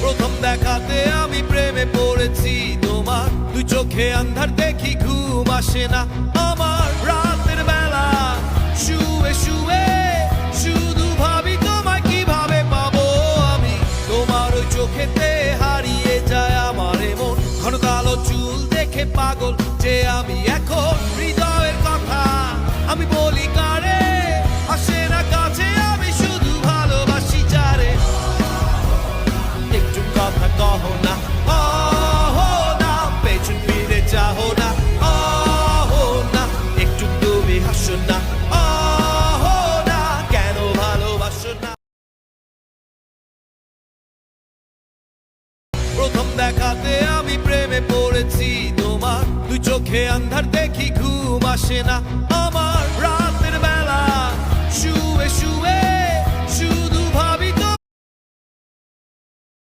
প্রথম দেখাতে আমি প্রেমে পড়েছি তোমার, দুই চোখে আন্ধার দেখি ঘুম আসে না আমার। রাতের বেলা শুয়ে শুয়ে শুধু ভাবি তোমায় কিভাবে পাবো আমি। তোমার ওই চোখেতে হারিয়ে যায় আমার মন, ঘন কালো চুল দেখে পাগল যে আমি এখন। হৃদয়ের কথা আমি বলি কারে, আসে না কাছে আমি শুধু ভালোবাসি যারে। একটু কথা কহো না, ওহো না, পেছন ফিরে যাও না, ওহো না, একটু তুমি হাসো না, ওহো না, কেন ভালোবাসো না। প্রথম দেখাতে আমি প্রেমে পড়েছি তোমার, দুই চোখে আন্ধার দেখি ঘুম আসে না আমার। রাতের বেলা শুয়ে শুয়ে